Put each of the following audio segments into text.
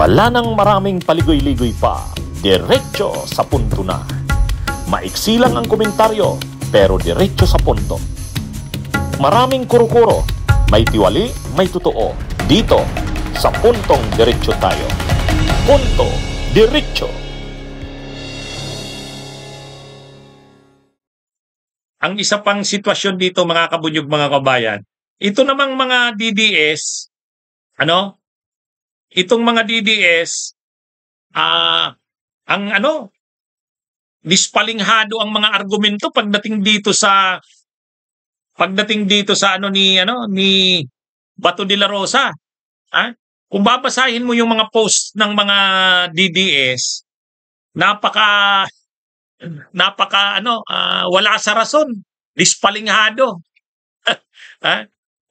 Wala nang maraming paligoy-ligoy pa, diretso sa punto na. Maiksi lang ang komentaryo, pero diretso sa punto. Maraming kuro-kuro, may tiwali, may totoo. Dito, sa Puntong Diretso tayo. Punto Diretso. Ang isa pang sitwasyon dito mga kabunyog, mga kabayan, ito namang mga DDS, itong mga DDS, dispalinghado ang mga argumento pagdating dito sa ni Bato de la Rosa. Kung babasahin mo yung mga post ng mga DDS, wala sa rason, dispalinghado.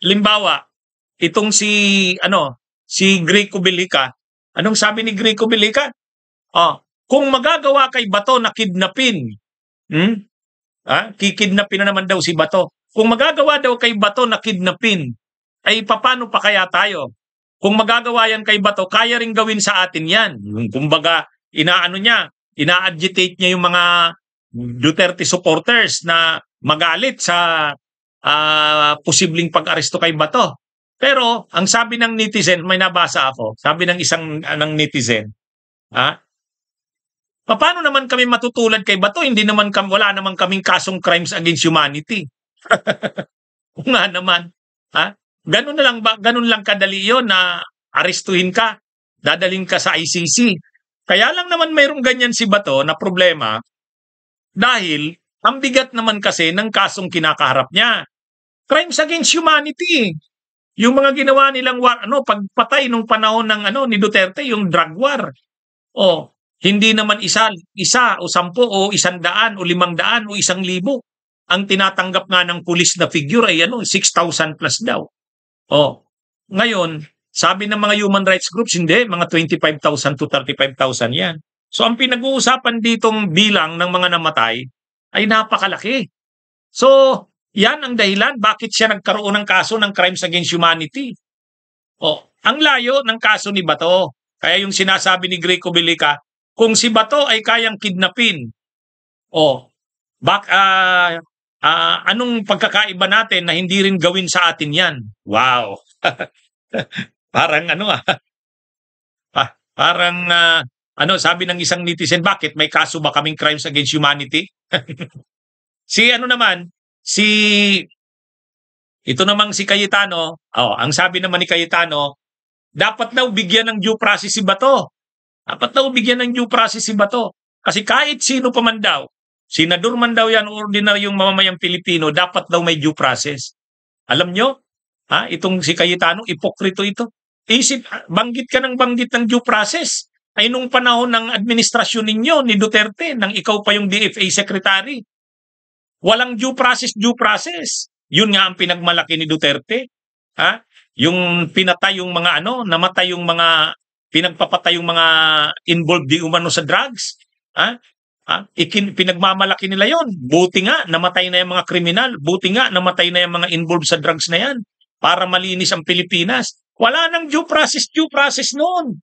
Limbawa, itong si Greco Belica, anong sabi ni Greco Belica? Kung magagawa kay Bato na kidnapin, kikidnapin na naman daw si Bato. Kung magagawa daw kay Bato na kidnapin, ay paano pa kaya tayo? Kung magagawa yan kay Bato, kaya rin gawin sa atin yan. Kumbaga, ina-agitate niya yung mga Duterte supporters na magalit sa posibleng pag-aresto kay Bato. Pero, ang sabi ng netizen, may nabasa ako, sabi ng isang netizen, paano naman kami matutulad kay Bato? Wala naman kaming kasong crimes against humanity. Kung nga naman, ganun lang kadali yun na arestuhin ka, dadaling ka sa ICC. Kaya lang naman mayroong ganyan si Bato na problema dahil ang bigat naman kasi ng kasong kinakaharap niya. Crimes against humanity. Yung mga ginawa nilang pagpatay nung panahon ng ni Duterte, yung drug war. Hindi naman isa o 10 o 100 o 500 o 1,000. Ang tinatanggap nga ng pulis na figure ay 6,000 plus daw. Ngayon, sabi ng mga human rights groups, hindi, mga 25,000 to 35,000 yan. So ang pinag-uusapan ditong bilang ng mga namatay ay napakalaki. So, yan ang dahilan bakit siya nagkaroon ng kaso ng crimes against humanity. Ang layo ng kaso ni Bato. Kaya yung sinasabi ni Greco Belica, kung si Bato ay kayang kidnapin, anong pagkakaiba natin na hindi rin gawin sa atin yan? Wow! Parang sabi ng isang netizen, bakit may kaso ba kaming crimes against humanity? Ito namang si Cayetano, ang sabi naman ni Cayetano, dapat daw bigyan ng due process si Bato. Dapat daw bigyan ng due process si Bato. Kasi kahit sino pa man daw, senador man daw yan, ordinaryong mamamayang Pilipino, dapat daw may due process. Alam nyo, itong si Cayetano, ipokrito ito. Banggit ka ng banggit ng due process. Ay nung panahon ng administrasyon ninyo ni Duterte, nang ikaw pa yung DFA secretary. Walang due process. Yun nga ang pinagmalaki ni Duterte. Yung pinatay yung mga namatay yung mga, pinagpapatay yung mga involved di umano sa drugs. Pinagmamalaki nila yon. Buti nga namatay na yung mga kriminal. Buti nga namatay na yung mga involved sa drugs na yan para malinis ang Pilipinas. Wala nang due process noon.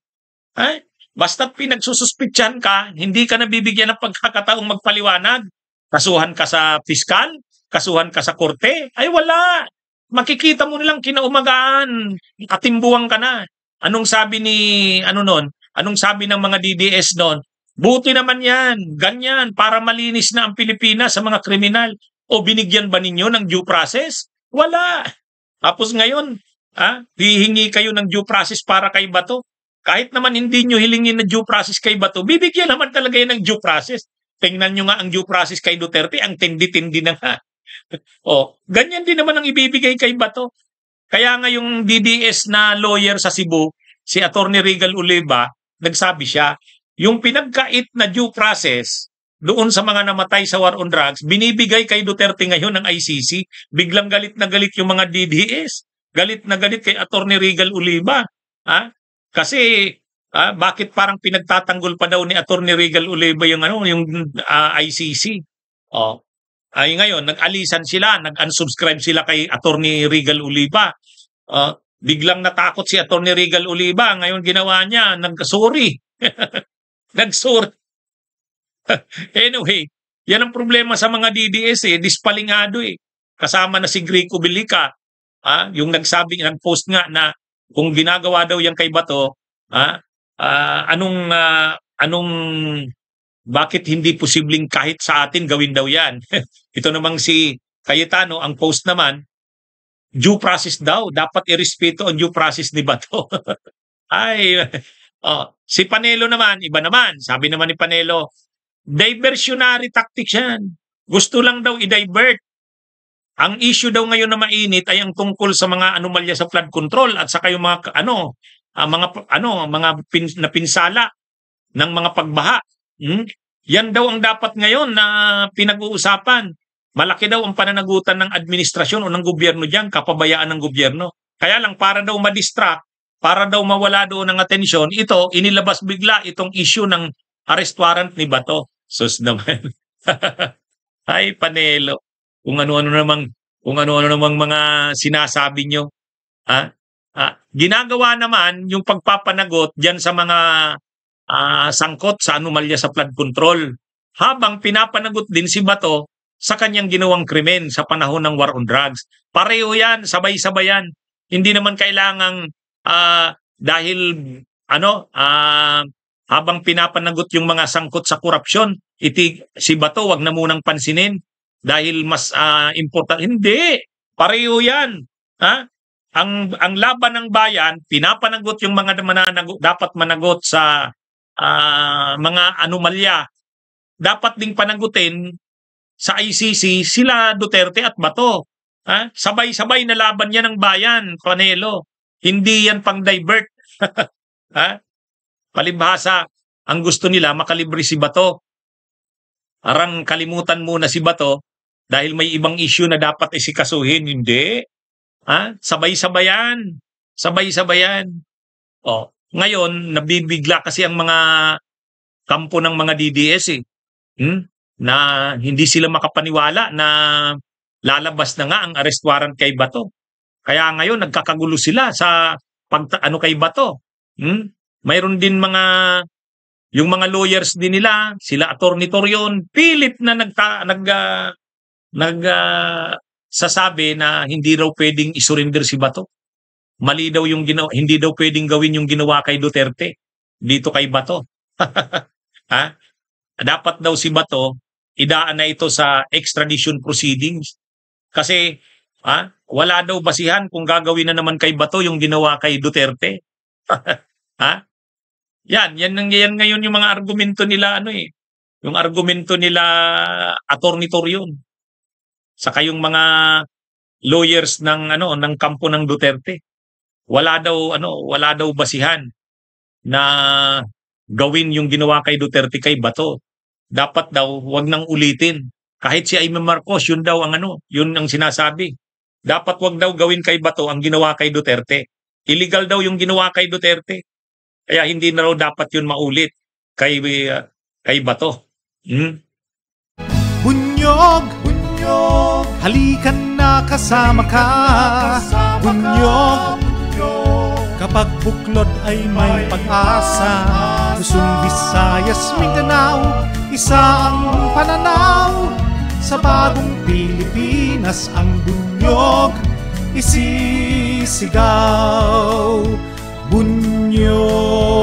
Basta't pinagsususpitsahan ka, hindi ka nabibigyan ng pagkakataong magpaliwanag. Kasuhan ka sa piskal, kasuhan ka sa korte, ay wala. Makikita mo nilang kinaumagaan, katimbuhan ka na. Anong sabi Anong sabi ng mga DDS noon? Buti naman yan, ganyan, para malinis na ang Pilipinas sa mga kriminal. O binigyan ba ninyo ng due process? Wala. Tapos ngayon, hihingi kayo ng due process para kay Bato. Kahit naman hindi nyo hilingin na due process kay Bato, bibigyan naman talaga yan ng due process. Tingnan nyo nga ang due process kay Duterte, ang tindi-tindi na nga. Ganyan din naman ang ibibigay kay Bato. Kaya nga yung DDS na lawyer sa Cebu, si Attorney Regal Oliva, nagsabi siya, yung pinagkait na due process doon sa mga namatay sa war on drugs, binibigay kay Duterte ngayon ng ICC. Biglang galit na galit yung mga DDS. Galit na galit kay Attorney Regal Oliva. Kasi bakit parang pinagtatanggol pa daw ni Attorney Regal Oliva yung ICC. Ay ngayon nag-alisan sila, nag-unsubscribe sila kay Attorney Regal Oliva. biglang natakot si Atty. Regal Oliva. Ngayon ginawa niya, nagsorry. Nagsorry. Anyway, yan ang problema sa mga DDS dispalingado Kasama na si Greco Bilica, yung nagsabi, nag-post nga na kung ginagawa daw yan kay Bato, anong bakit hindi posibleng kahit sa atin gawin daw yan? Ito namang si Cayetano, ang post naman, due process daw, dapat irespeto ang due process ni Bato. Ay, si Panelo naman, iba naman. Sabi naman ni Panelo, diversionary tactics yan. Gusto lang daw i-divert. Ang issue daw ngayon na mainit ay ang tungkol sa mga anomalya sa flood control at saka yung mga napinsala ng mga pagbaha. Yan daw ang dapat ngayon na pinag-uusapan. Malaki daw ang pananagutan ng administrasyon o ng gobyerno diyan, kapabayaan ng gobyerno. Kaya lang para daw ma-distract, para daw mawala doon ng atensyon, ito inilabas bigla itong issue ng arrest warrant ni Bato. Sus naman. Ay Panelo. Kung ano-ano namang mga sinasabi nyo. Ginagawa naman yung pagpapanagot diyan sa mga sangkot sa anomalya sa flood control. Habang pinapanagot din si Bato sa kanyang ginawang krimen sa panahon ng war on drugs. Pareho yan, sabay-sabayan. Hindi naman kailangang dahil habang pinapanagot yung mga sangkot sa korupsyon, si Bato wag na munang pansinin dahil mas important. Hindi. Pareho yan. Ang laban ng bayan, pinapanagot yung mga dapat managot sa mga anomalya. Dapat ding panagutin sa ICC sila Duterte at Bato. Sabay-sabay na laban yan ng bayan, Panelo. Hindi yan pang-divert. Palibhasa, ang gusto nila makalibre si Bato. Arang kalimutan muna si Bato dahil may ibang issue na dapat isikasuhin. Hindi. Sabay-sabayan. Sabay-sabayan. Ngayon, nabibigla kasi ang mga kampo ng mga DDS na hindi sila makapaniwala na lalabas na nga ang arrest warrant kay Bato. Kaya ngayon, nagkakagulo sila sa kay Bato. Mayroon din yung mga lawyers din nila, sila Atty. Torion, pilit na sasabi na hindi raw pwedeng isurrender si Bato. Mali daw yung hindi daw pwedeng gawin yung ginawa kay Duterte dito kay Bato. Dapat daw si Bato idaan na ito sa extradition proceedings. Kasi wala daw basihan kung gagawin na naman kay Bato yung ginawa kay Duterte. Yan ngayon yung mga argumento nila yung argumento nila Atty. Torion. Saka yung mga lawyers ng kampo ng Duterte. Wala daw basihan na gawin yung ginawa kay Duterte kay Bato. Dapat daw wag nang ulitin. Kahit si Aimee Marcos, yun daw yun ang sinasabi. Dapat wag daw gawin kay Bato ang ginawa kay Duterte. Illegal daw yung ginawa kay Duterte. Kaya hindi na raw dapat yun maulit kay Bato. Bunyog, halikan na kasama ka. Bunyog, kapag buklod ay may pag-asa. Luzon, Visayas, Mindanao, isa ang pananaw. Sa bagong Pilipinas ang bunyog isisigaw. Bunyog.